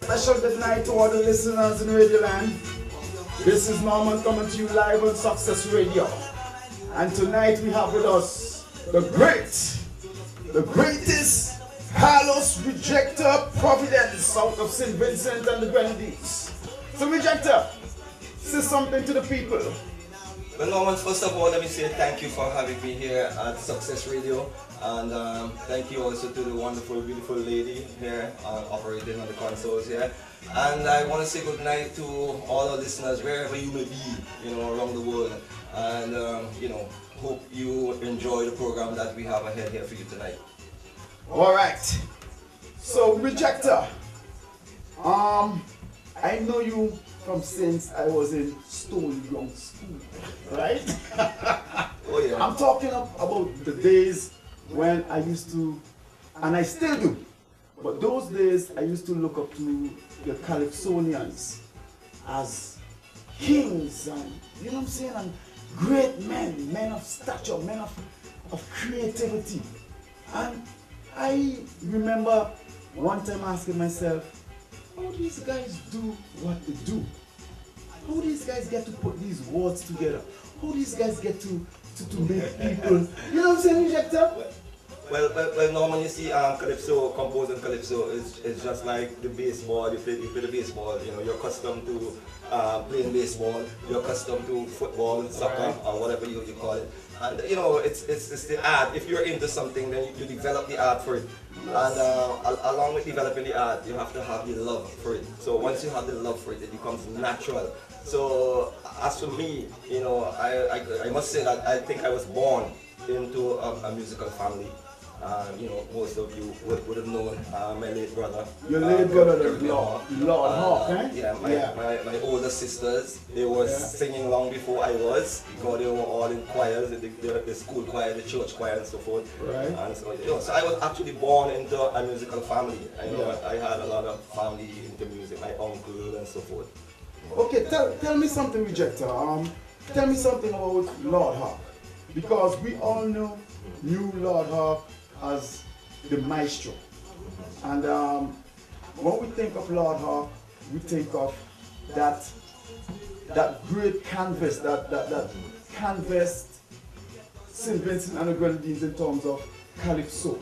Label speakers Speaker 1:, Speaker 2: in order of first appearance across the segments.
Speaker 1: Special good night to all the listeners in Radio Land. This is Norman coming to you live on Success Radio. And tonight we have with us the greatest Carlos Rejector Providence out of St. Vincent and the Grenadines. So Rejector, say something to the people.
Speaker 2: Well, Norman, first of all, let me say thank you for having me here at Success Radio. And thank you also to the wonderful, beautiful lady here operating on the consoles here. And I want to say good night to all our listeners, wherever you may be, around the world. And, hope you enjoy the program that we have ahead here for you tonight.
Speaker 1: All right. So, Rejector, I know you from since I was in Stone Young School, right?
Speaker 2: Oh, yeah.
Speaker 1: I'm talking about the days when I used to, and I still do, but those days I used to look up to the Calypsonians as kings and, you know what I'm saying, and great men of stature, men of creativity. And I remember one time asking myself, how these guys do what they do? How these guys get to put these words together? How these guys get to make people, you know what I'm saying, Rejector?
Speaker 2: Well, normally you see calypso, composing calypso is just like the baseball. You play the baseball. You're accustomed to playing baseball. You're accustomed to football, soccer, or whatever you call it. And it's the art. If you're into something, then you develop the art for it. Yes. And along with developing the art, you have to have the love for it. So once you have the love for it, it becomes natural. So as for me, I must say that I think I was born into a musical family. Most of you would have known my late brother.
Speaker 1: Your late brother, Lord Hawk, eh?
Speaker 2: Yeah, my older sisters, they were singing long before I was, because they were all in choirs, the school choir, the church choir and so forth.
Speaker 1: Right.
Speaker 2: And so I was actually born into a musical family. I had a lot of family into music, my uncle and so forth.
Speaker 1: Okay, tell me something, Rejector. Tell me something about Lord Hawk. Because we all knew Lord Hawk as the maestro. And when we think of Lord Hawk, we think of that great canvas, that canvas St. Vincent and the Grenadines in terms of calypso,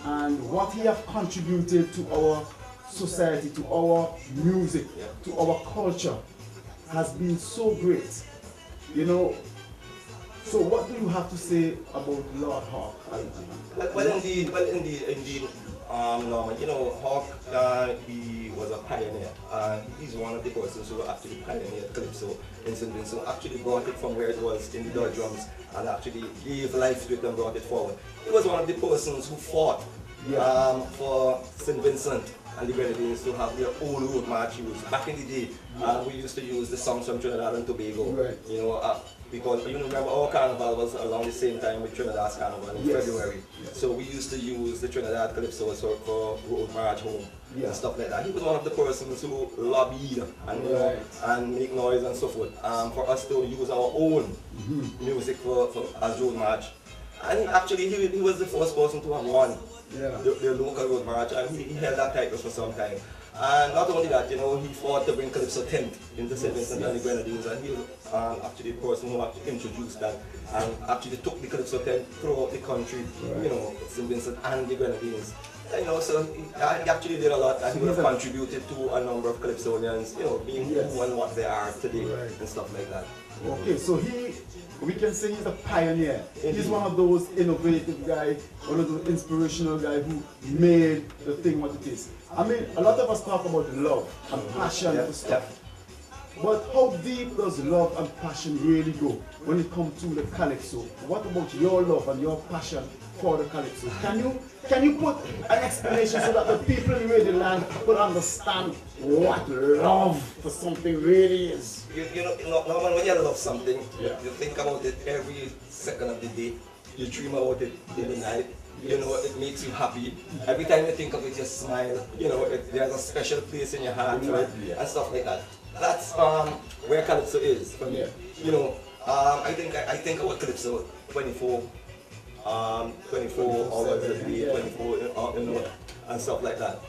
Speaker 1: and what he have contributed to our society, to our music, to our culture has been so great. So what do you have to say about Lord Hawk?
Speaker 2: Well, indeed, Norman, Hawk, he was a pioneer. He's one of the persons who actually pioneered calypso in St. Vincent, actually brought it from where it was in the doldrums and actually gave life to it and brought it forward. He was one of the persons who fought for St. Vincent and the Grenadines to have their own road march used. Back in the day, we used to use the songs from Trinidad and Tobago.
Speaker 1: Right.
Speaker 2: Because you remember our carnival was around the same time with Trinidad's carnival in February. Yes. So we used to use the Trinidad calypso for road march home and stuff like that. He was one of the persons who lobbied and make noise and so forth for us to use our own music for as road march. And actually he was the first person to have won the local road march, and he held that title for some time. And not only that, he fought to bring Calypso 10th into St. Vincent and the Grenadines, and he was actually the person who actually introduced that and actually took the Calypso 10th throughout the country, St. Vincent and the Grenadines. So he actually did a lot, and he would have contributed to a number of Calypsonians, being who and what they are today and stuff like that.
Speaker 1: Okay, so we can say he's a pioneer. He's one of those innovative guys, one of those inspirational guys who made the thing what it is. I mean, a lot of us talk about love and passion for stuff. But how deep does love and passion really go when it comes to the calypso? What about your love and your passion for the calypso? Can you put an explanation so that the people in Radio Land could understand what love for something really is?
Speaker 2: Norman, when you love something, you think about it every second of the day. You dream about it in the night. It makes you happy. Every time you think of it, you smile. There's a special place in your heart, right? And stuff like that. That's where calypso is for me. I think about calypso 24 hours a day, 24 and stuff like that.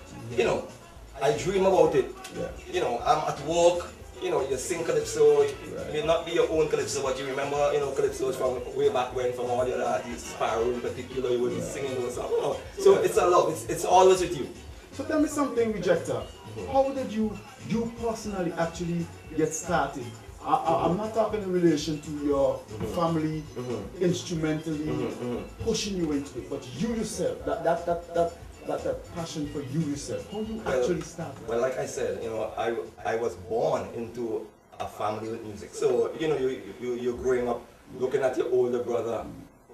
Speaker 2: I dream about it.
Speaker 1: Yeah.
Speaker 2: You know, I'm at work. You know, you sing calypso. It may not be your own calypso, but you remember, you know, calypsos from way back when, from all the other artists, Sparrow in particular, you would be singing those songs. You know. So it's a love. It's always with you.
Speaker 1: So tell me something, Rejector. How did you personally actually get started? I'm not talking in relation to your family instrumentally pushing you into it, but you yourself, that passion for you yourself, how you actually started?
Speaker 2: Well, like I said, you know, I was born into a family with music. So, you know, you're growing up looking at your older brother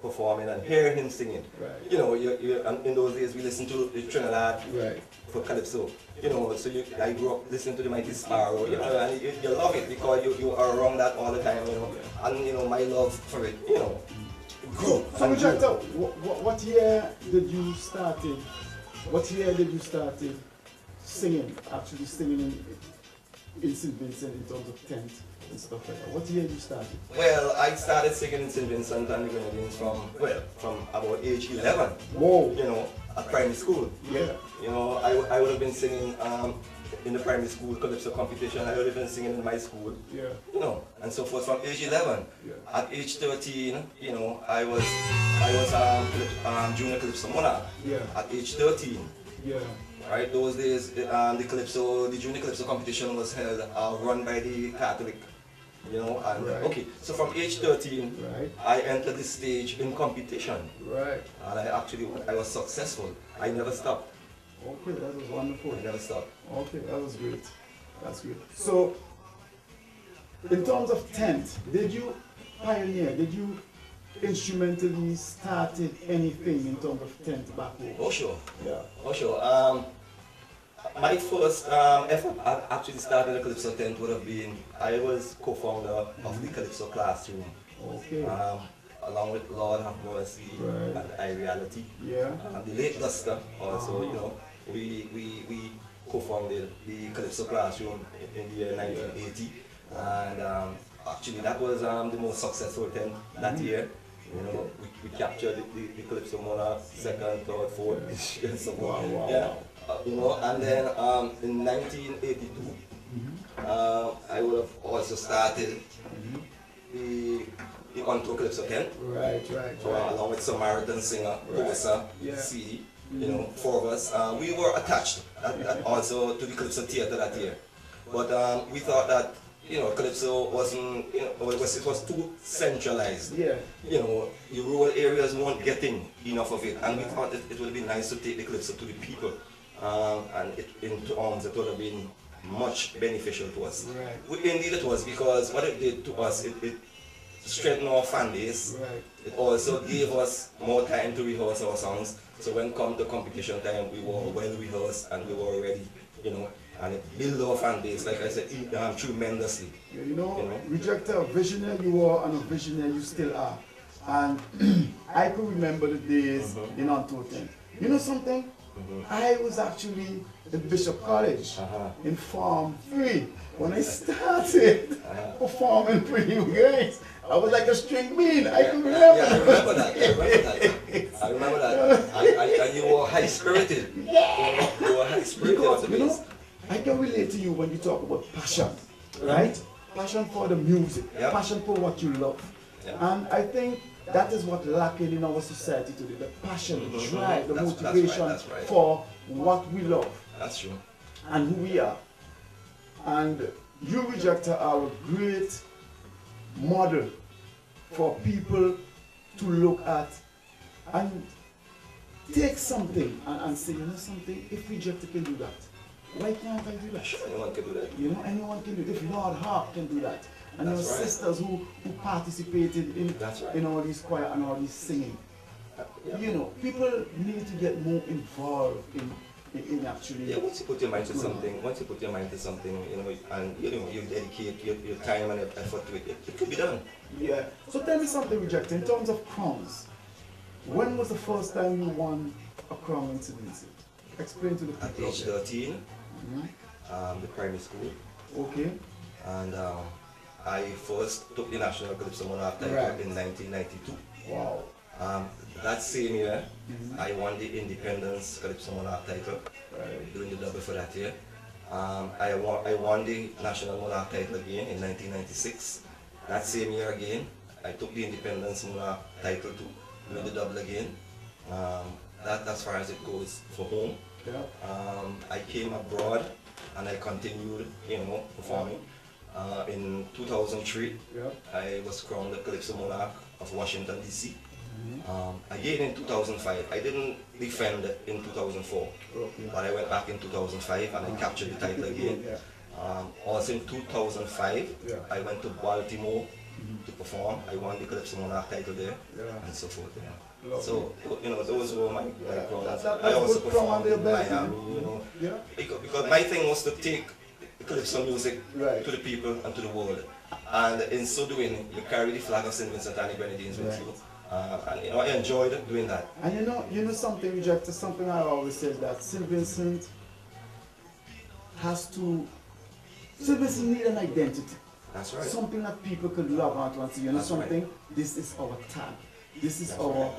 Speaker 2: performing and hearing him singing.
Speaker 1: Right.
Speaker 2: You know, and in those days we listened to the Trinidad for calypso. You know, so I grew up listening to the Mighty Sparrow, you know, and you love it because you are around that all the time, you know. And, you know, my love for it, you know, grew.
Speaker 1: So Rejector, what year did you started? What year did you started singing, actually singing in St. Vincent in terms of tent and stuff like that? What year did you started?
Speaker 2: Well, I started singing in St. Vincent and the Grenadines from about age 11.
Speaker 1: Whoa.
Speaker 2: You know, at primary school.
Speaker 1: Yeah.
Speaker 2: You know, I would have been singing in the primary school calypso competition. I would have been singing in my school.
Speaker 1: Yeah.
Speaker 2: You know, and so forth from age 11.
Speaker 1: Yeah.
Speaker 2: At age 13, you know, I was junior calypso monarch.
Speaker 1: Yeah.
Speaker 2: At age 13.
Speaker 1: Yeah.
Speaker 2: Right, those days the junior calypso competition was held run by the Catholic. You know, and okay, so from age 13, I entered the stage in competition.
Speaker 1: Right.
Speaker 2: And I was successful. I never stopped.
Speaker 1: Okay, that was wonderful.
Speaker 2: I never stopped.
Speaker 1: Okay, that was great. That's great. So, in terms of tent, did you pioneer, did you instrumentally started anything in terms of tent back home?
Speaker 2: Oh sure.
Speaker 1: Yeah.
Speaker 2: Oh sure. My first effort actually starting a Calypso tent would have been, I was co-founder of the Calypso classroom.
Speaker 1: Okay.
Speaker 2: Along with Lord Have Mercy and iReality.
Speaker 1: Yeah.
Speaker 2: And the late Duster also, you know, we co-founded the Calypso classroom in the year 1980. And actually that was the most successful tent that year. You know, we captured the Calypso Monarch, second, third, fourth, and so on.
Speaker 1: Wow.
Speaker 2: Yeah. You know, and then in 1982, I would have also started the Onto Calypso tent.
Speaker 1: Right.
Speaker 2: Along with Samaritan singer, Tosa, C, you know, four of us. We were attached also to the Calypso theater that year. But we thought that, you know, Calypso wasn't, you know, it was too centralized.
Speaker 1: Yeah.
Speaker 2: You know, the rural areas weren't getting enough of it, and we thought it would be nice to take the Calypso to the people. And it would have been much beneficial to us.
Speaker 1: Right.
Speaker 2: Indeed it was, because what it did to us, it strengthened our fan base.
Speaker 1: Right.
Speaker 2: It also gave us more time to rehearse our songs. So when come to competition time, we were well rehearsed and we were ready, you know, and it built our fan base, like I said, tremendously.
Speaker 1: Yeah, you know, Rejector, visionary you were and a visionary you still are. And I could remember the days in Onto. You know something? I was actually in Bishop College in Form 3 when I started performing for you guys. I was like a string bean. I can remember.
Speaker 2: Yeah, I remember that. I remember that. And you were high spirited.
Speaker 1: Yeah.
Speaker 2: You were high spirited.
Speaker 1: Because, you know, I can relate to you when you talk about passion, right? Passion for the music, passion for what you love. And I think that is what lacking in our society today, the passion, the drive, the motivation
Speaker 2: that's right.
Speaker 1: for what we love.
Speaker 2: That's true.
Speaker 1: And who we are. And you, Rejector, are a great model for people to look at and take something and say, you know something, if Rejector can do that, why can't I do that?
Speaker 2: Sure, anyone can do that.
Speaker 1: You know, anyone can do it. If Lord Harp can do that. And your sisters who participated in all these choir and all this singing. You know, people need to get more involved in actually.
Speaker 2: Yeah, once you put your mind to something, you know, and you dedicate your time and effort to it, it could be done.
Speaker 1: Yeah. So tell me something, Rejector, in terms of crowns. When was the first time you won a crown in St. Vincent? Explain to the people.
Speaker 2: At age 13, the primary school.
Speaker 1: Okay.
Speaker 2: And I first took the National Calypso Monarch title in 1992.
Speaker 1: Wow.
Speaker 2: That same year, I won the Independence Calypso Monarch title, doing the double for that year. I won the National Monarch title again in 1996. That same year again, I took the Independence Monarch title to win the double again. That's as far as it goes for home.
Speaker 1: Yeah.
Speaker 2: I came abroad and I continued, performing. In 2003,
Speaker 1: Yeah.
Speaker 2: I was crowned the Calypso Monarch of Washington, D.C. Again in 2005, I didn't defend in 2004, but I went back in 2005 and I captured the title again. Also in 2005, I went to Baltimore to perform. I won the Calypso Monarch title there, and so forth. So, those were my crowns. I also performed in Miami, because my thing was to take Calypso music to the people and to the world. And in so doing, you carry the flag of St. Vincent and the Grenadines with you. And I enjoyed doing that.
Speaker 1: And you know something, Rejector, something I always say that St. Vincent need an identity.
Speaker 2: That's right.
Speaker 1: Something that people could love onto and say, something, this is our tag. This is our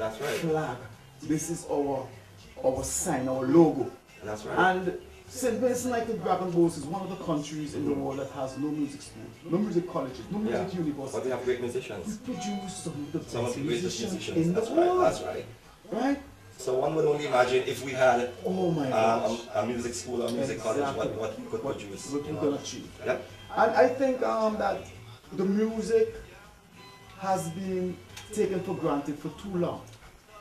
Speaker 1: flag. This is our sign, our logo.
Speaker 2: That's right.
Speaker 1: And St. Vincent, like the Dragon Boats, is one of the countries in the world that has no music schools, no music colleges, no music universities.
Speaker 2: But they have great musicians.
Speaker 1: We produce some of the best
Speaker 2: musicians
Speaker 1: in the world.
Speaker 2: That's right.
Speaker 1: Right?
Speaker 2: So one would only imagine if we had
Speaker 1: a
Speaker 2: music school or music college, what we could produce.
Speaker 1: What we could achieve.
Speaker 2: Yep.
Speaker 1: And I think that the music has been taken for granted for too long.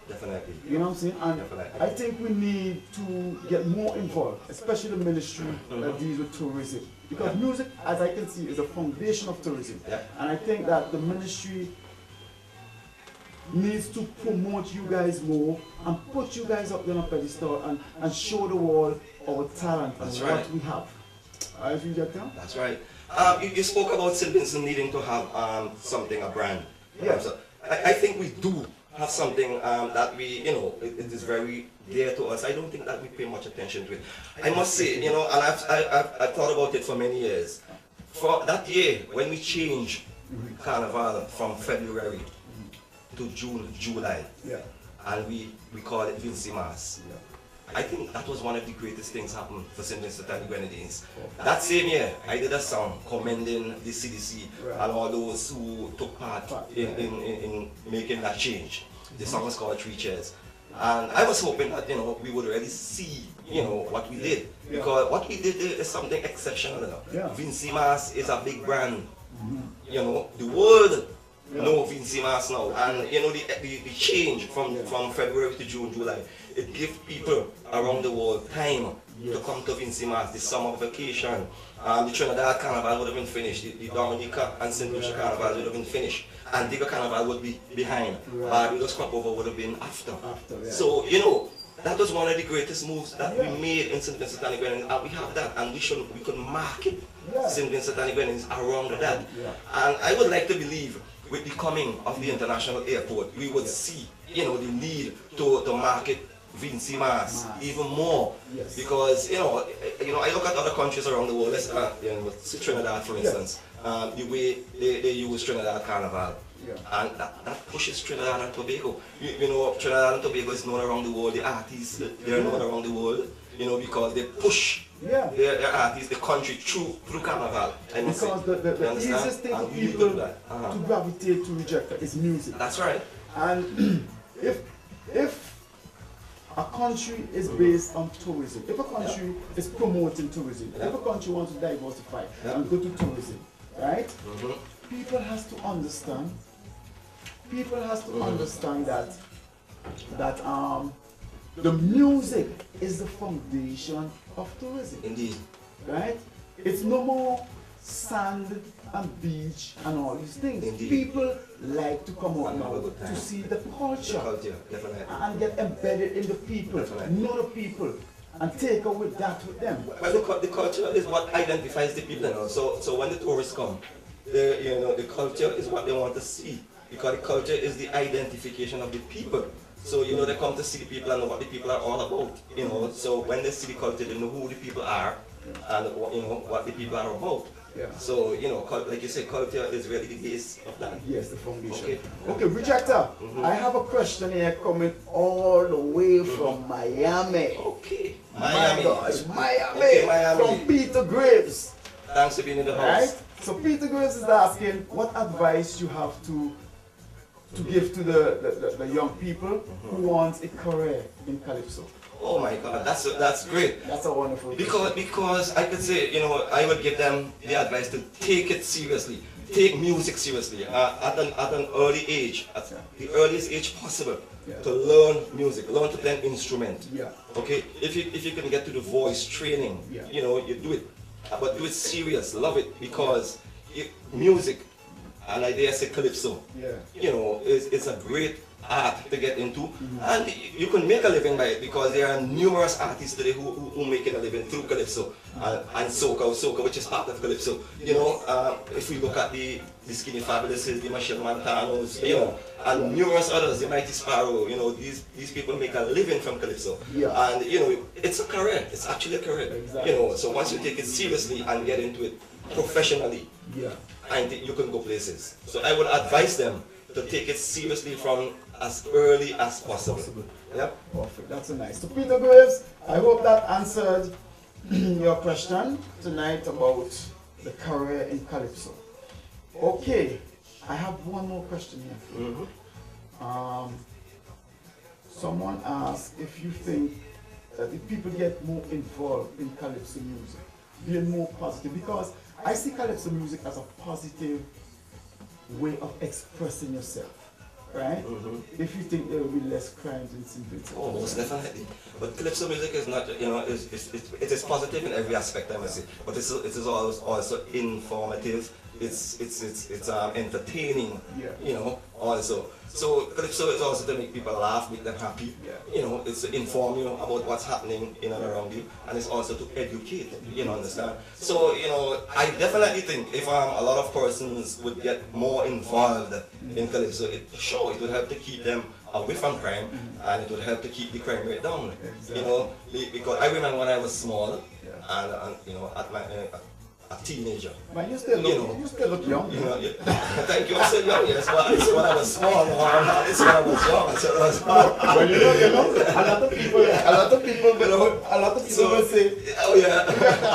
Speaker 2: Definitely.
Speaker 1: You know what I'm saying? And
Speaker 2: definitely.
Speaker 1: I think we need to get more involved, especially the ministry that deals with tourism. Because music, as I can see, is a foundation of tourism. And I think that the ministry needs to promote you guys more and put you guys up there on a pedestal and show the world our talent and what we have. I feel that now?
Speaker 2: That's right. You spoke about St. Vincent needing to have something, a brand.
Speaker 1: Yeah.
Speaker 2: So I think we do have something that we, it is very dear to us. I don't think that we pay much attention to it. I must say, and I've thought about it for many years. For that year, when we changed Carnival from February to June, July, and we call it Vincy Mass. I think that was one of the greatest things happened for St. Vincent and the Grenadines. That same year, I did a song commending the CDC and all those who took part in making that change. The song was called 3 Chairs. And I was hoping that, we would really see, what we did. Because what we did is something exceptional. Vincy Mass is a big brand. The world know Vincy Mass now. And, the change from February to June, July, it gives people around the world time to come to Vincy Mass, the summer vacation. The Trinidad Carnival would have been finished, the Dominica and St. Lucia Carnival would have been finished, and Digger Carnival would be behind. Barbados Crop Over would have been after. So, that was one of the greatest moves that we made in St. Vincent and the Grenadines, and we have that, and we could market St. Vincent and the Grenadines around that. And I would like to believe with the coming of the international airport, we would see, the need to market Vincy Mass even more, because I look at other countries around the world. Let's Trinidad, for instance, the way they use Trinidad Carnival, and that pushes Trinidad and Tobago. Trinidad and Tobago is known around the world. The artists, they're known around the world, because they push their artists, the country through Carnival.
Speaker 1: Because the easiest thing for people to gravitate to Rejector is music.
Speaker 2: That's right.
Speaker 1: And if a country is based on tourism, if a country is promoting tourism, if a country wants to diversify and go to tourism, right? People has to understand that the music is the foundation of tourism.
Speaker 2: Indeed.
Speaker 1: Right? It's no more sand and beach and all these things.
Speaker 2: Indeed.
Speaker 1: People like to come out now to see the culture,
Speaker 2: definitely.
Speaker 1: and get embedded in the people, know the people, and take away that with them.
Speaker 2: Well, the culture is what identifies the people. So when the tourists come, the culture is what they want to see, because the culture is the identification of the people. So they come to see the people and know what the people are all about. So when they see the culture, they know who the people are and what the people are about.
Speaker 1: Yeah.
Speaker 2: So, you know, like you said, culture is really the base of that.
Speaker 1: Yes, the foundation.
Speaker 2: Okay.
Speaker 1: Okay, Rejector, I have a question here coming all the way from Miami.
Speaker 2: Okay.
Speaker 1: My gosh, Miami.
Speaker 2: Okay, Miami.
Speaker 1: From Peter Graves.
Speaker 2: Thanks for being in the house.
Speaker 1: Right? So Peter Graves is asking what advice you have to give to the young people who want a career in Calypso.
Speaker 2: Oh my God, that's great.
Speaker 1: That's a wonderful
Speaker 2: Because I could say, you know, I would give them the advice to take it seriously, take music seriously at an early age, at the earliest age possible, to learn music, learn to play an instrument.
Speaker 1: Yeah.
Speaker 2: Okay, if you can get to the voice training, you know, you do it, but do it serious, love it, because music, and I dare say calypso, you know, it's a great art to get into, and you can make a living by it, because there are numerous artists today who making a living through calypso and soca, which is part of calypso. You know, if we look at the Skinny Fabulouses, the Michelle Montanos, you know, and numerous others, the Mighty Sparrow, you know, these people make a living from calypso, and you know, it's a career. It's actually a career. You know, so once you take it seriously and get into it professionally, and you can go places. So I would advise them to take it seriously from as early as possible. Yep.
Speaker 1: Perfect. That's nice. So Peter Graves, I hope that answered your question tonight about the career in Calypso. Okay, I have one more question here. Someone asked if you think that if people get more involved in Calypso music, being more positive, because I see Calypso music as a positive way of expressing yourself, right? If you think there will be less crimes and incidents.
Speaker 2: Oh, most definitely. But calypso music is not, you know, it is positive in every aspect, I must say. But it is also informative. It's entertaining, you know, also. So calypso is also to make people laugh, make them happy. You know, it's to inform you about what's happening in and around you, and it's also to educate. You know, understand? So you know, I definitely think if a lot of persons would get more involved in calypso, it would help to keep them away from crime, and it would help to keep the crime rate down. You know, because I remember when I was small, and you know, at my a teenager.
Speaker 1: Man, you still look young.
Speaker 2: You know, thank you. I'm still young. Yes, but it's when I was small. It's when I was young.
Speaker 1: Well, you know, a lot of people will say,
Speaker 2: oh yeah.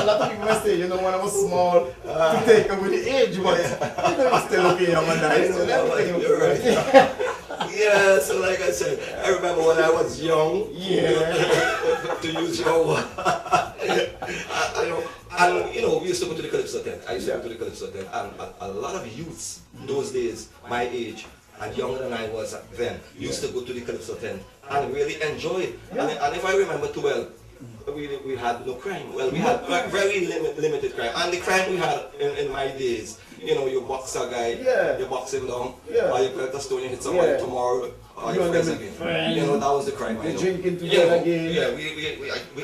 Speaker 1: a lot of people will say, you know, when I was small, to take away the age, but you know, you're still looking young and nice.
Speaker 2: You're right. Yeah, so like I said, I remember when I was young. To use your word. And you know, we used to go to the Calypso tent. I used to go to the Calypso tent, and a lot of youths those days, my age and younger than I was then, used to go to the Calypso tent and really enjoy it. And if I remember too well, we had no crime. Well, we had very limited crime, and the crime we had in my days, you know, you box a guy, you box him down, or you collect a stone, you hit somebody tomorrow, or you friends again. You know, that was the crime.
Speaker 1: They drinking together again.
Speaker 2: Yeah,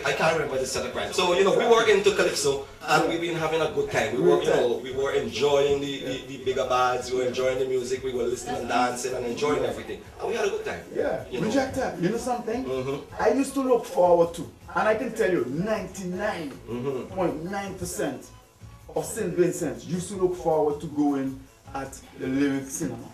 Speaker 2: I can't remember the set of crime. So, you know, we were into Calypso, and we've been having a good time. We were, you know, we were enjoying the bigger bands, we were enjoying the music, we were listening and dancing and enjoying everything. And we had a good time.
Speaker 1: You Rejector, you know something? I used to look forward to, and I can tell you, 99.9% of St. Vincent used to look forward to going at the Lyric Cinema.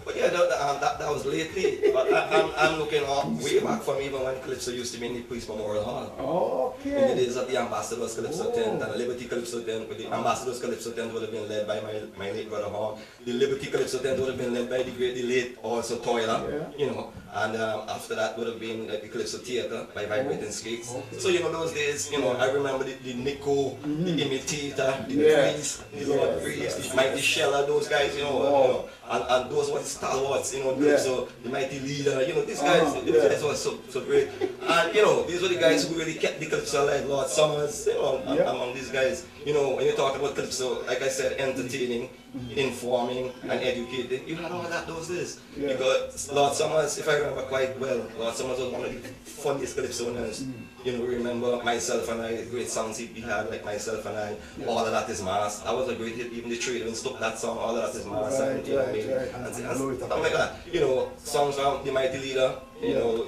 Speaker 2: But yeah, that was lately. But I'm looking way back from even when Calypso used to be in the Police Memorial Hall.
Speaker 1: Okay.
Speaker 2: In the days of the Ambassadors Calypso tent and the Liberty Calypso tent, with the Ambassadors Calypso tent would have been led by my late brother Hall. The Liberty Calypso tent would have been led by the late also Toiler, you know. And after that would have been like the Calypso Theatre by Vibrating Skakes. So you know, those days, you know, I remember the Nico, the Imitator, the Breeze, the Lord Breeze, the Mighty Sheller, those guys, you know, and those were the stalwarts, you know, so the Mighty Leader, you know, these guys, these guys were so great. And you know, these were the guys who really kept the Calypso alive. Lord Summers, you know, among these guys. You know, when you talk about Calypso, like I said, entertaining, informing, and educating, you had all that those days. Because Lord Summers, if I remember quite well, Lord Summers was one of the funniest Calypsonians. You know, remember Myself and I, great songs he had, like Myself and I, All of That Is Mass. That was a great hit, even the Trade Wind Stop that song, All of That Is Mass, and you know, and stuff like that. You know, songs from The Mighty Leader, you know,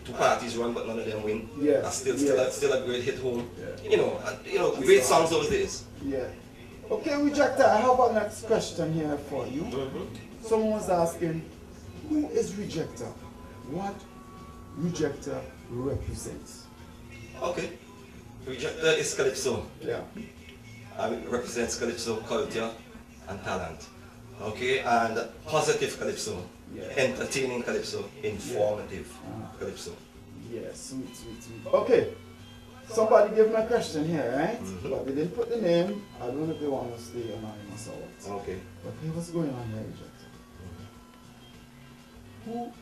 Speaker 2: two parties run but none of them win. That's still a great hit home. You know, great songs those days.
Speaker 1: Okay, Rejector, I have a next question here for you. Someone was asking, who is Rejector? What Rejector represents?
Speaker 2: Okay. Rejector is Calypso.
Speaker 1: Yeah.
Speaker 2: It represents Calypso culture and talent. Okay, and positive Calypso, entertaining Calypso, informative Calypso.
Speaker 1: Yeah, sweet, sweet, sweet. Okay, somebody gave me a question here, right? But they didn't put the name. I don't know if they want to stay anonymous or what.
Speaker 2: Okay.
Speaker 1: But hey, what's going on here, Rejector? Who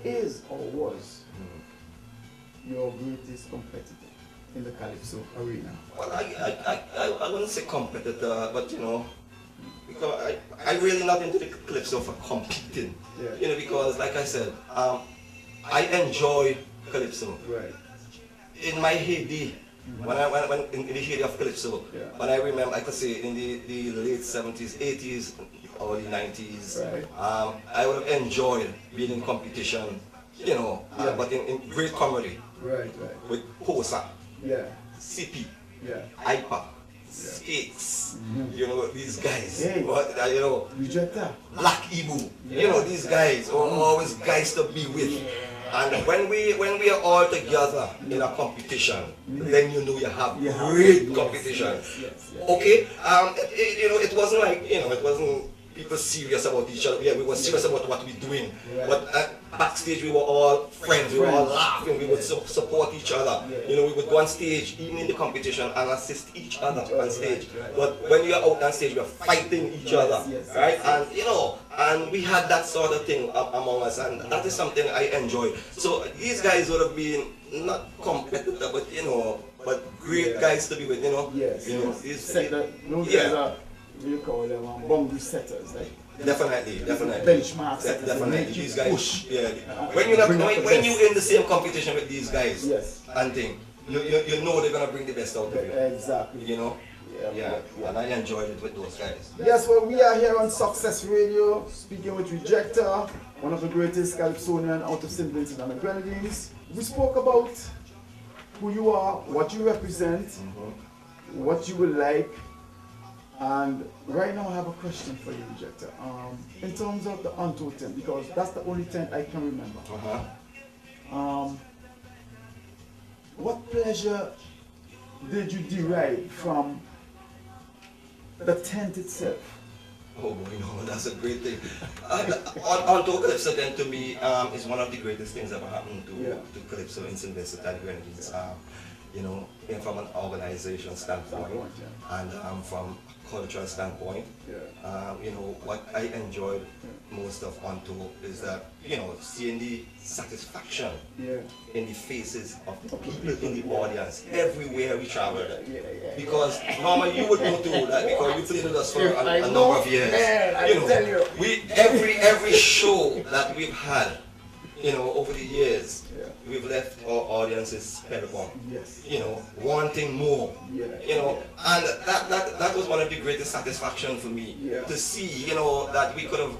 Speaker 1: is or was your greatest competitor in the Calypso arena?
Speaker 2: Well, I wouldn't say competitor, but you know, because I really not into the Calypso for competing.
Speaker 1: Yeah.
Speaker 2: You know, because like I said, I enjoy Calypso.
Speaker 1: Right.
Speaker 2: In my heyday, when in the heyday of Calypso, when I remember, I could say in the late 70s, 80s, early 90s, I would have enjoyed being in competition, you know, but in great comedy.
Speaker 1: Right.
Speaker 2: With Posa, CP, IPA, Skates, you know, these guys, but, you know,
Speaker 1: Rejector.
Speaker 2: Black Ibu, you know, these guys are always guys to be with. And when we are all together in a competition, then you know you have great competition. Okay, you know, it wasn't like, you know, it wasn't people serious about each other. Yeah, we were serious about what we're doing. But backstage we were all friends, we were all laughing, we would support each other. You know, we would go on stage, even in the competition, and assist each other on stage. But when you're out on stage, we're fighting each other, right? And you know, and we had that sort of thing among us, and that is something I enjoy. So these guys would have been not competitor, but you know, but great guys to be with, you know. You know,
Speaker 1: you call them boundary setters, like
Speaker 2: definitely.
Speaker 1: Benchmarks.
Speaker 2: Definitely. These guys push. When you're in the same competition with these guys, and thing, you know they're gonna bring the best out of you.
Speaker 1: Exactly.
Speaker 2: You know. And I enjoyed it with those guys.
Speaker 1: Yes, well, we are here on Success Radio, speaking with Rejector, one of the greatest Calypsonian out of St. Vincent and the Grenadines. We spoke about who you are, what you represent, what you would like. And right now I have a question for you, Rejector. In terms of the Untold tent, because that's the only tent I can remember. What pleasure did you derive from the tent itself?
Speaker 2: Oh boy, no, that's a great thing. Untold Calypso tent to me is one of the greatest things ever happened to Calypso in St. Vincent and Grenadines. You know, from an organization standpoint and from a cultural standpoint, you know, what I enjoyed most of Untold is that, you know, seeing the satisfaction in the faces of the people in the audience everywhere we traveled. Because normally you would go through that because you played with us for a number of years. You know, every show that we've had, you know, over the years, we've left our audiences spellbound. You know, wanting more. You know, and that was one of the greatest satisfaction for me to see, you know, that we could have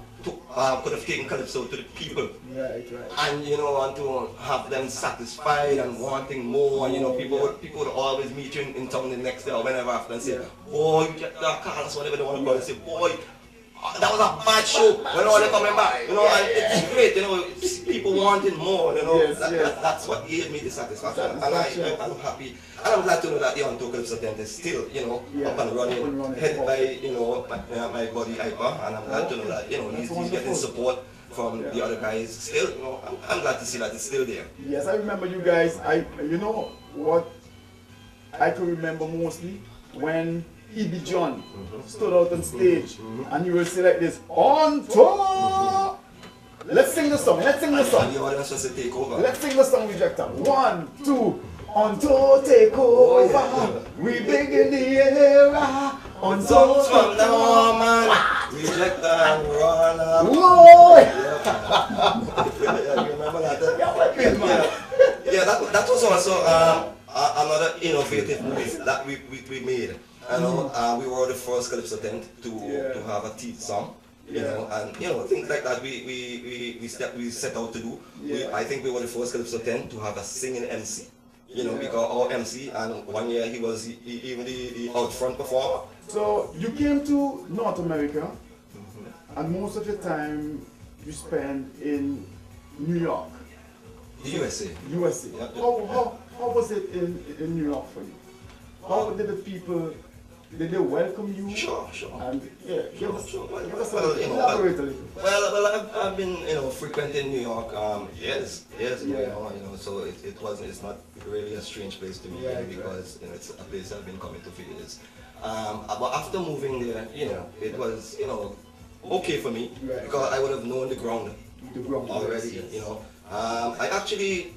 Speaker 2: taken Calypso to the people. And you know, and to have them satisfied and wanting more. And you know, people would always meet you in town the next day or whenever after and say, boy, you get that call us, whatever they want to call it, say, boy, that was a bad show, when all they're coming back, you know, and it's great, you know, people wanting more, you know, that's what gave me the satisfaction, and I'm happy, and I'm glad to know that the Untold Calypso tent is still, you know, up and running, headed by, you know, my buddy Ipa, and I'm glad to know that, you know, he's getting support from the other guys still, you know, I'm glad to see that it's still there.
Speaker 1: Yes, I remember you guys, you know, what I can remember mostly, when E.B. John stood out on stage and he would say like this, on tour! Let's sing the song, let's sing the song.
Speaker 2: And the audience was to take over.
Speaker 1: Let's sing the song, Rejector. 1, 2, on tour take over. We begin the era. On tour
Speaker 2: from now on, Rejector and run.
Speaker 1: Lord!
Speaker 2: You remember that? Yeah, that was also another innovative move that we made. You know, we were the first Calypso tent to have a teeth song, you know, and you know, things like that we set out to do. I think we were the first Calypso tent to have a singing MC, you know, because our MC, and one year he was even the out front performer.
Speaker 1: So you came to North America, and most of your time you spend in New York.
Speaker 2: The USA.
Speaker 1: USA.
Speaker 2: Yeah.
Speaker 1: How was it in New York for you? How did the people, did they welcome you?
Speaker 2: Sure.
Speaker 1: And yeah, give us
Speaker 2: elaborate
Speaker 1: a little.
Speaker 2: Well, I've been, frequenting New York, years
Speaker 1: Yeah.
Speaker 2: ago, so it's not really a strange place to me, because, it's a place I've been coming to for years. But after moving there, it was, okay for me, because I would have known the ground already, I actually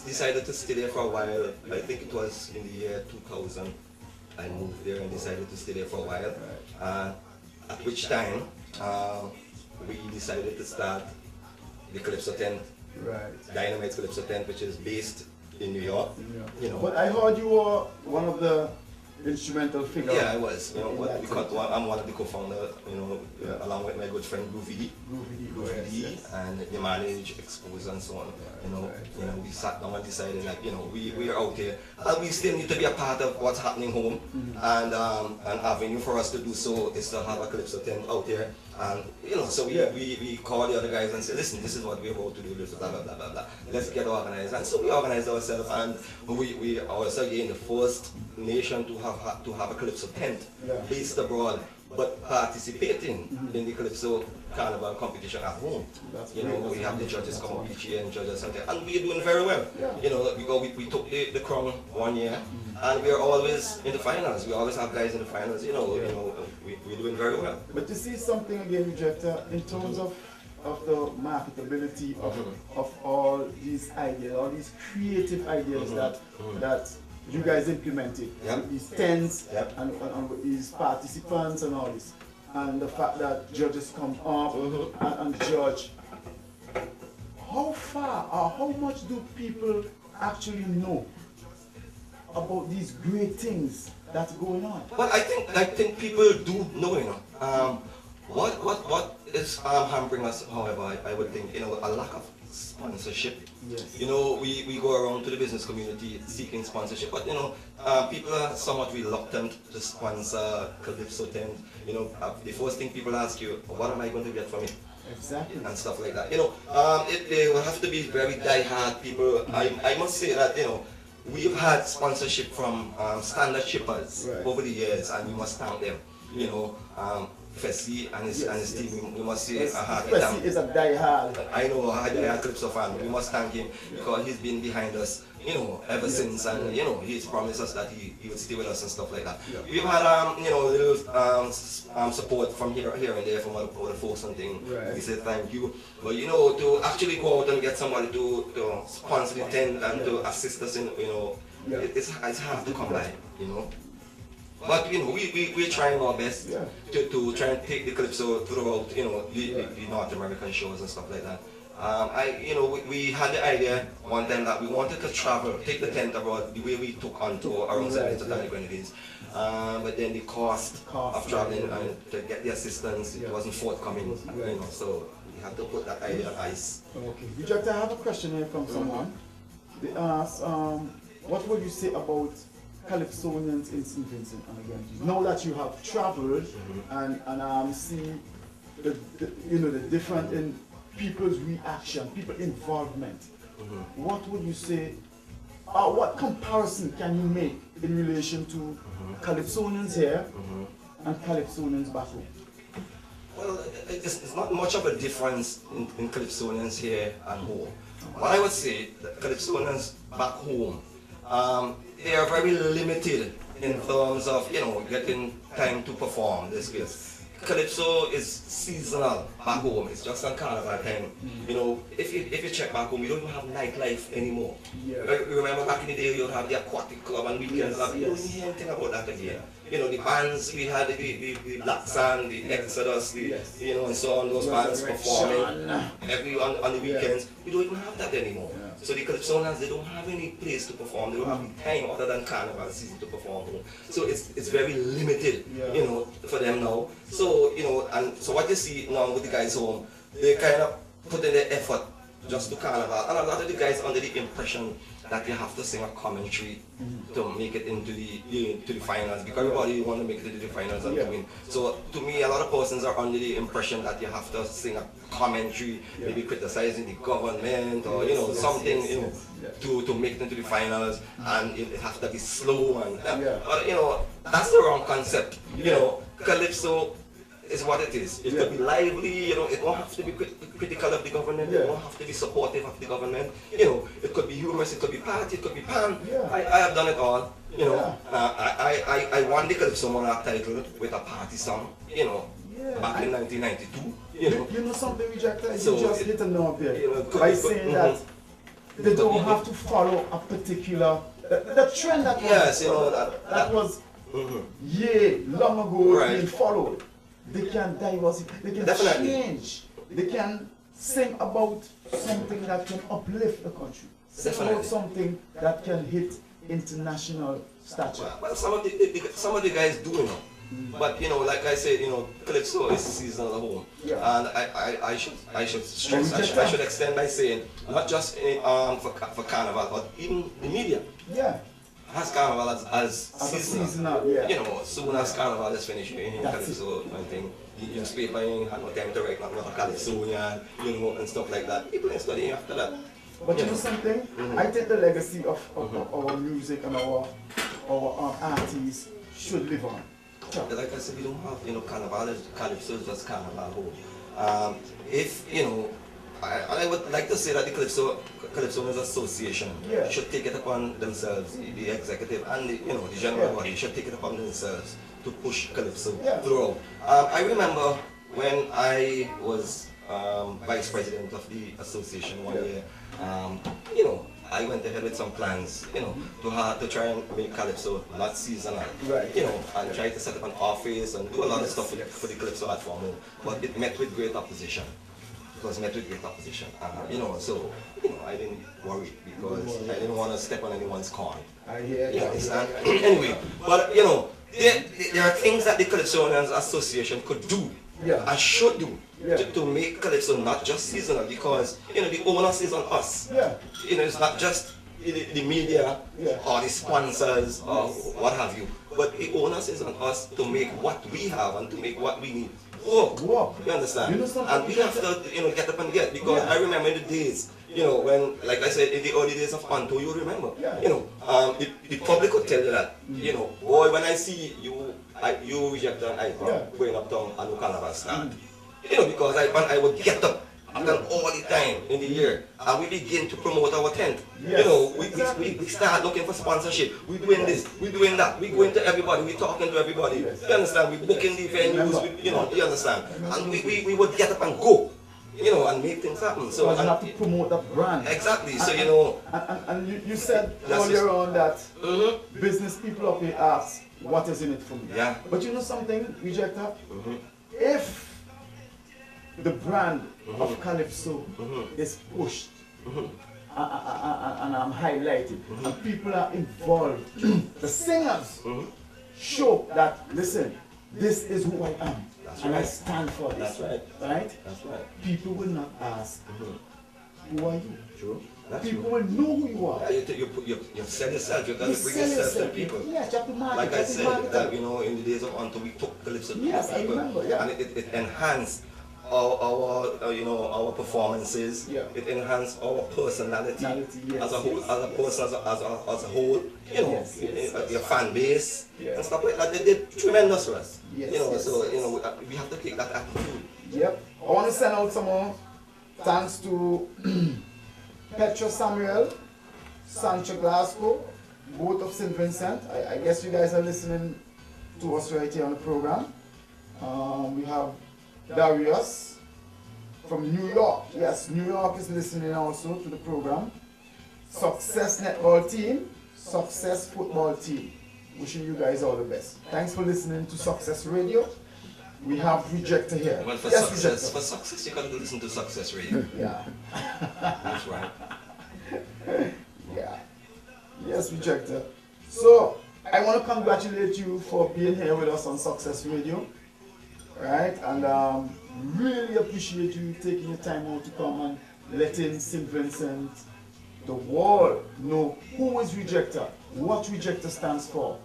Speaker 2: decided to stay there for a while. I think it was in the year 2000. I moved there and decided to stay there for a while. At which time we decided to start the Calypso tent, Dynamite Calypso tent, which is based in New York.
Speaker 1: But I heard you were one of the instrumental figures.
Speaker 2: Yeah, I was. I'm one of the co-founders. Along with my good friend Groovy, and the manage, expose, and so on. We sat down and decided, we are out here. We still need to be a part of what's happening home, and an avenue for us to do so is to have a Calypso tent out here. And so we call the other guys and say, listen, this is what we're about to do. This blah blah blah blah blah. Let's get organized. And so we organized ourselves, and we also again the first nation to have a Calypso tent based abroad, but participating in the Calypso Carnival competition at home. We have the judges come up each year and judge us, and we're doing very well. Because we took the crown one year, and we're always in the finals. We always have guys in the finals. We're doing very well.
Speaker 1: But to see something again, Rejector, in terms of the marketability of all these ideas, all these creative ideas that you guys implemented, with these tents and with these participants and all this, and the fact that judges come up and judge. How far or how much do people actually know about these great things that's going on?
Speaker 2: Well, I think people do know. What is hampering us, however, I would think, a lack of sponsorship.
Speaker 1: Yes.
Speaker 2: We go around to the business community seeking sponsorship, but people are somewhat reluctant to sponsor Calypso tent. The first thing people ask you, what am I going to get from it?
Speaker 1: Exactly.
Speaker 2: And stuff like that. They will have to be very die-hard people. I must say that we've had sponsorship from standard shippers over the years, and we must thank them. Fessy and his team, we must say a hearty thank.
Speaker 1: Fessy is a die-hard.
Speaker 2: I know, a die-hard Calypso fan. We must thank him because he's been behind us, ever since, and he's promised us that he would stay with us and stuff like that. We've had little support from here and there from other folks and things. We say thank you, but to actually go out and get somebody to sponsor the tent and to assist us in it's hard to come by, But we're trying our best to try and take the Calypso throughout the North American shows and stuff like that. We had the idea one time that we wanted to travel, take the tent abroad the way we took on tour around 70 to 20 grenades. But then the cost of traveling and to get the assistance, it wasn't forthcoming. So we had to put that idea on ice.
Speaker 1: Okay. Rejector, I have a question here from someone. They ask, what would you say about Calypsonians in St. Vincent and again? Now that you have traveled and see the different in people's reaction, people's involvement, what would you say? What comparison can you make in relation to Calypsonians here and Calypsonians back home?
Speaker 2: Well, it's not much of a difference in Calypsonians here and home. What I would say, that Calypsonians back home, they are very limited in terms of getting time to perform this skills. Calypso is seasonal back home. It's just on carnival time. If you check back home, we don't even have nightlife anymore. Remember back in the day, you have the aquatic club and weekends. You don't hear anything about that again. The bands we had, the Black Sand, the Exodus, and so on. Those bands performing on the weekends. We don't even have that anymore. So the Calypsonians, they don't have any place to perform. They don't have any time other than carnival season to perform. So it's very limited, for them now. So and so what you see now with the guys home, they kind of put in their effort just to carnival, and a lot of the guys under the impression that you have to sing a commentary to make it into the finals, because everybody want to make it into the finals and to win. So to me, a lot of persons are under the impression that you have to sing a commentary, maybe criticizing the government or something to make it into the finals, and it has to be slow and but that's the wrong concept. Calypso is what it is. It could be lively, it won't have to be critical of the government, it won't have to be supportive of the government, it could be humorous, it could be party, it could be pan. I have done it all, I won the Calypso Monarch title with a party song, back in 1992.
Speaker 1: You know something, Rejector? So you just hit a nerve here by saying that they don't have to follow a particular, the trend that was, that was long ago being followed. They can diversify, they can change, they can sing about something that can uplift the country, sing about something that can hit international stature.
Speaker 2: Well, some of the guys do, but like I said, Calypso is seasonal at home, and I should stress, I should extend by saying not just for Carnival, but even the media. Has Carnival as seasonal. Soon as Carnival is finished, Calypso, I think the newspaper ain't had no time to write nothing about Calypsonian, and stuff like that. People ain't studying after that.
Speaker 1: But you know something? I think the legacy of our music and our artists should live on.
Speaker 2: Like I said, we don't have, Carnival is Calypso is just Carnival home. I would like to say that the Calypso Association should take it upon themselves, the executive and the general body should take it upon themselves to push Calypso throughout. I remember when I was vice president of the association one year, I went ahead with some plans, to try and make Calypso not seasonal, and try to set up an office and do a lot of stuff for the Calypso art form, but it met with great opposition. It was met with great opposition, so I didn't worry because I didn't want to step on anyone's corn.
Speaker 1: I hear you.
Speaker 2: Understand? Anyway, but there are things that the Calypsonians Association could do and should do to make Calypso not just seasonal, because the onus is on us. It's not just the media or the sponsors or what have you, but the onus is on us to make what we have and to make what we need. You understand? And we have to, get up and get, because I remember in the days, when, like I said, in the early days of Anto, you remember, the public would tell you that, boy, when I see you Rejector and I going uptown and no Carnival start, because I would get up all the time in the year, and we begin to promote our tent. We start looking for sponsorship. We're doing this, we're doing that. We going to everybody, we're talking to everybody. You understand? We're booking the venues. You understand? And we would get up and go, and make things happen. So
Speaker 1: you have to promote the brand.
Speaker 2: Exactly. So
Speaker 1: And you said earlier on that business people up here ask, what is in it for me? But you know something, Rejector? If the brand of Calypso is pushed and I'm highlighted and people are involved, the singers show that, listen, this is who I am and I stand for this. Right?
Speaker 2: That's right.
Speaker 1: People will not ask, who are you?
Speaker 2: True.
Speaker 1: People will know who you are.
Speaker 2: You sell yourself, you got to bring yourself to people.
Speaker 1: Yes, you have to market.
Speaker 2: Like I said, that, in the days of Anto, we took Calypso to people.
Speaker 1: I remember,
Speaker 2: and it enhanced our performances. It enhanced our personality as a whole, as a person, as a whole. Your fan base and stuff like that. They did tremendous for us. So we have to take that attitude.
Speaker 1: I want to send out some more thanks to Petro Samuel, Sancho Glasgow, both of St. Vincent. I guess you guys are listening to us right here on the program. We have Darius from New York. Yes, New York is listening also to the program. Success Netball Team, Success Football Team. Wishing you guys all the best. Thanks for listening to Success Radio. We have Rejector here.
Speaker 2: Well, for success, you got to listen to Success Radio. That's right.
Speaker 1: Yes, Rejector. So, I want to congratulate you for being here with us on Success Radio. Right? And really appreciate you taking your time out to come and letting St. Vincent the world know who is Rejector, what Rejector stands for,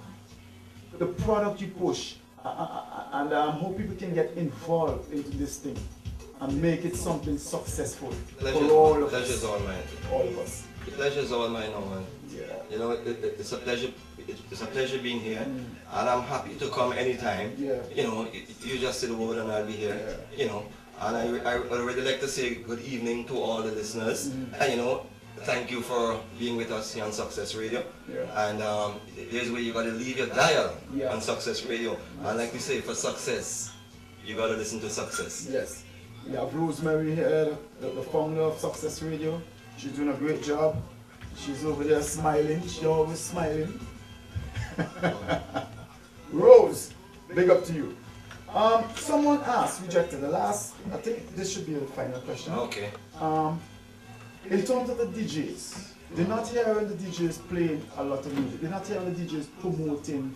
Speaker 1: the product you push, and how people can get involved into this thing and make it something successful for all of us.
Speaker 2: Pleasure's all mine.
Speaker 1: All of us.
Speaker 2: The pleasure's all mine, man.
Speaker 1: Yeah.
Speaker 2: You know, it's a pleasure. It's a pleasure being here, and I'm happy to come anytime.
Speaker 1: Yeah.
Speaker 2: You know, you just say the word and I'll be here.
Speaker 1: Yeah.
Speaker 2: You know, and I would really like to say good evening to all the listeners, and you know, thank you for being with us here on Success Radio.
Speaker 1: Yeah.
Speaker 2: And here's where you got to leave your dial
Speaker 1: Yeah.
Speaker 2: on Success Radio. And like we say, for success, you got to listen to Success.
Speaker 1: Yes. We have Rosemary here, the founder of Success Radio. She's doing a great job. She's over there smiling. She's always smiling. Rose, big up to you. Someone asked, Rejector, the last, I think this should be the final question.
Speaker 2: Okay.
Speaker 1: In terms of the DJs, they're not hearing the DJs playing a lot of music. They're not hearing the DJs promoting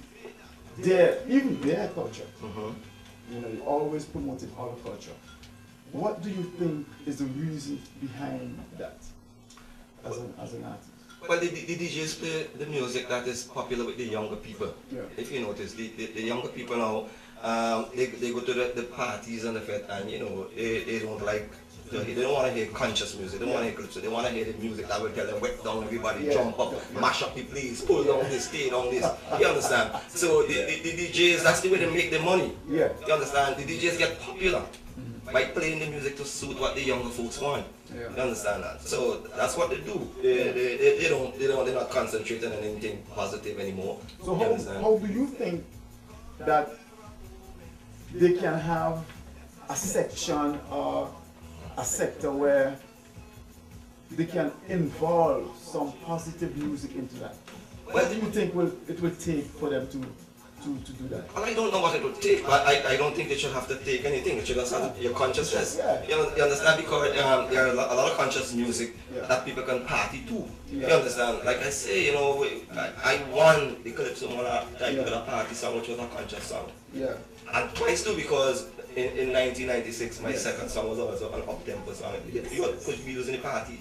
Speaker 1: even their culture. You know, they're always promoting our culture. What do you think is the reason behind that as an artist?
Speaker 2: Well, the DJs play the music that is popular with the younger people.
Speaker 1: Yeah.
Speaker 2: If you notice, the younger people now, they go to the parties and the fete, and you know, they don't like, they don't want to hear conscious music, they don't want to hear calypso, they want to hear the music that will tell them wet down everybody, jump up, mash up the place, pull down this, stay down this, you understand? So the DJs, that's the way they make their money, you understand? The DJs get popular by playing the music to suit what the younger folks want. You understand that? So that's what they do. They're not concentrating on anything positive anymore.
Speaker 1: So how do you think that they can have a section or a sector where they can involve some positive music into that? What do you think it will take for them to do that?
Speaker 2: Well, I don't know what it would take, but I don't think they should have to take anything. It should just have your consciousness. You understand? Because there are a lot of conscious music that people can party to. You understand? Like I say, you know, I won the Calypso type of a party song, which was a conscious song. And twice too, because in 1996, my second song was also an up-tempo song. You got to push videos in the party.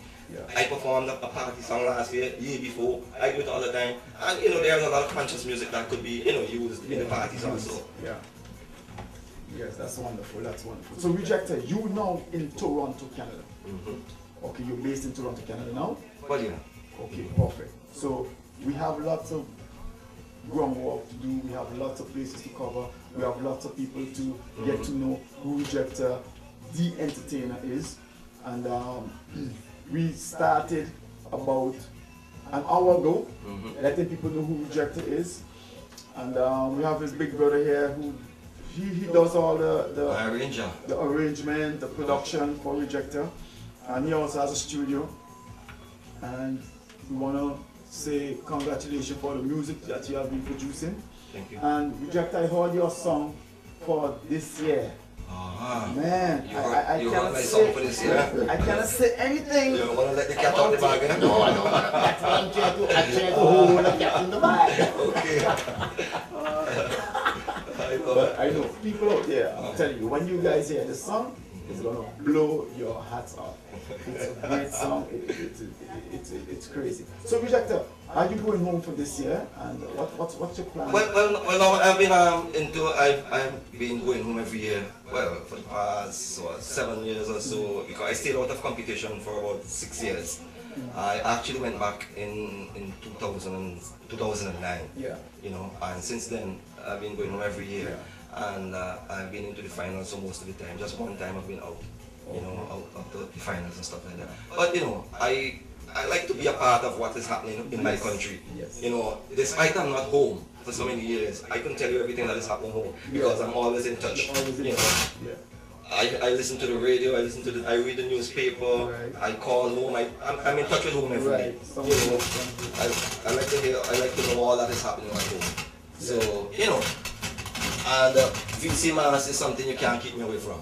Speaker 2: I performed a party song last year before. I do it all the time. And you know, there's a lot of conscious music that could be, you know, used in the parties also.
Speaker 1: Yes, that's wonderful, that's wonderful. So Rejector, you now in Toronto, Canada. Okay, you're based in Toronto, Canada now?
Speaker 2: Well, yeah.
Speaker 1: Okay, perfect. So we have lots of groundwork to do, we have lots of places to cover, we have lots of people to get to know who Rejector, the entertainer, is. And we started about an hour ago, letting people know who Rejector is. And we have his big brother here who he does all the arrangement, the production for Rejector. And he also has a studio. And we want to say congratulations for the music that you have been producing.
Speaker 2: Thank you.
Speaker 1: And Rejector, I heard your song for this year. Man, I cannot say for this year. I cannot say anything.
Speaker 2: You don't want to let the cat out the bag, eh?
Speaker 1: No, I don't want to. I'm trying to hold the cat in the bag.
Speaker 2: Okay.
Speaker 1: But I know people out there, I'm telling you, when you guys hear the song, it's gonna blow your hats off. It's a great song. It's crazy. So Rejector, are you going home for this year? And what's your plan?
Speaker 2: Well, I've been going home every year. Well, for the past 7 years or so, because I stayed out of competition for about 6 years. I actually went back in 2009. You know, and since then I've been going home every year. And I've been into the finals so most of the time. Just one time I've been out, you know, out of the finals and stuff like that. But you know, I like to be a part of what is happening in my country. You know, despite I'm not home for so many years, I can tell you everything that is happening home because I'm always in touch. You know, I listen to the radio, I read the newspaper, I call home, I'm in touch with home every day. You know, I like to know all that is happening at home. So, you know, and Vincy Mass is something you can't keep me away from.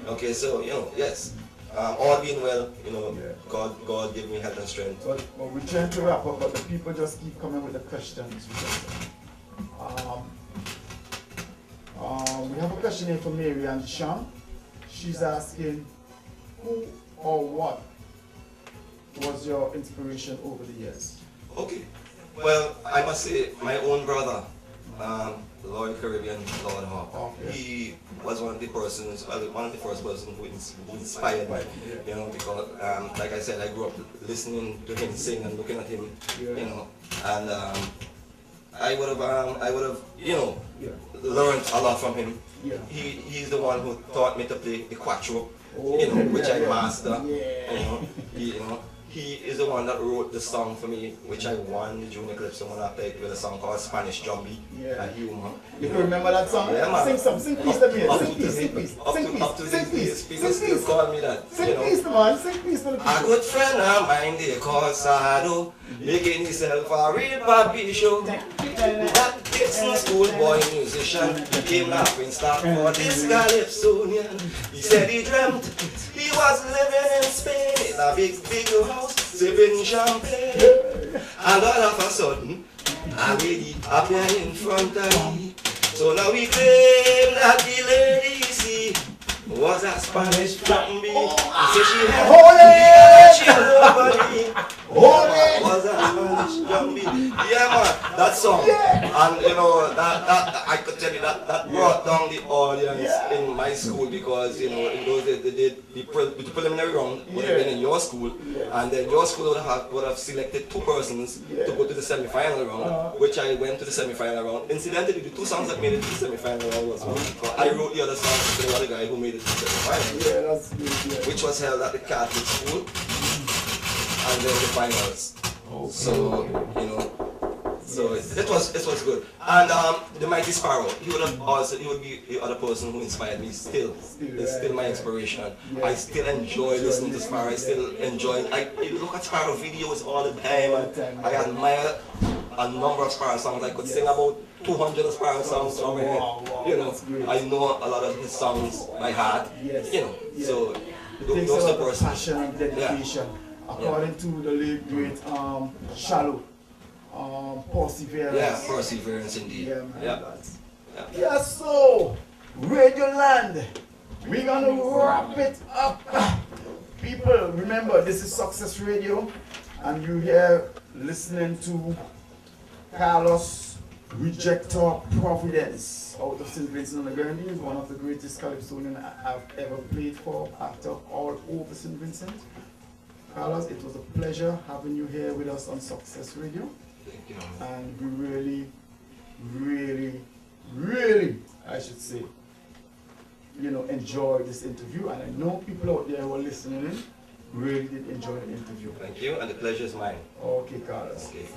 Speaker 2: Okay, so, you know, yes. All being well, you know, God give me health and strength.
Speaker 1: But we're trying to wrap up, but the people just keep coming with the questions. We have a question here from Mary and Sean. She's asking, who or what was your inspiration over the years?
Speaker 2: Okay. Well, I must say, my own brother, Lord Caribbean, Lord Hawk,
Speaker 1: Okay.
Speaker 2: he was one of the persons, well, one of the first persons who inspired me, you know, because, like I said, I grew up listening to him sing and looking at him, you know, and I would have, you know, learned a lot from him.
Speaker 1: Yeah.
Speaker 2: He's the one who taught me to play the quattro,
Speaker 1: Oh,
Speaker 2: you know, which I
Speaker 1: yeah.
Speaker 2: master,
Speaker 1: Yeah.
Speaker 2: you know. He is the one that wrote the song for me, which I won the Junior Calypso when I played with a song called Spanish Jumbie and Humor.
Speaker 1: You can remember that song?
Speaker 2: Yeah, man.
Speaker 1: Sing some, sing peace to me.
Speaker 2: Up
Speaker 1: Sing peace, sing peace, sing
Speaker 2: up to
Speaker 1: peace,
Speaker 2: these
Speaker 1: sing
Speaker 2: days,
Speaker 1: peace,
Speaker 2: people
Speaker 1: sing
Speaker 2: still
Speaker 1: peace.
Speaker 2: call me that.
Speaker 1: Sing
Speaker 2: You know.
Speaker 1: peace, man. Sing peace to the people.
Speaker 2: A good friend of mine, they call Sado, making himself a real papi show. That Dixon schoolboy musician became laughing stock for this Calypsonian. He said he dreamt he was living in Spain in a big house, sipping champagne. And all of a sudden, a lady appeared in front of me. So now we claim that the lady you see was a Spanish Jumbie. He said she had she nobody. Was a Spanish Jumbie. Yeah, man, that song. And you know, that I could tell you that brought down the audience in my school, because you know, in those days they did the preliminary round would have been in your school, and then your school would have selected 2 persons to go to the semi-final round, which I went to the semi-final round. Incidentally, the 2 songs that made it to the semi-final round was one. I wrote the other song to the other guy who made it to the semi-final,
Speaker 1: That's good,
Speaker 2: which was held at the Catholic school, and then the finals. So you know. So it was good. And the Mighty Sparrow, he would be the other person who inspired me still. It's still my inspiration. I still enjoy listening to Sparrow. I still enjoy, I look at Sparrow videos all the time. I admire a number of Sparrow songs. I could sing about 200 Sparrow songs from my head. You know, I know a lot of his songs by heart. You know, so those are the persons.
Speaker 1: Passion and dedication. According to the late great Shallow. Perseverance.
Speaker 2: Yeah, perseverance indeed.
Speaker 1: Yeah, so Radio Land, we're gonna wrap it up. People, remember this is Success Radio, and you here listening to Carlos Rejector Providence out of St. Vincent and the Grenadines, one of the greatest Calypsonians I've ever played for, actor all over St. Vincent. Carlos, it was a pleasure having you here with us on Success Radio.
Speaker 2: Thank you.
Speaker 1: And we really, I should say, you know, enjoyed this interview. And I know people out there who are listening in really did enjoy the interview.
Speaker 2: Thank you, and the pleasure is mine.
Speaker 1: Okay, Carlos.
Speaker 2: Okay.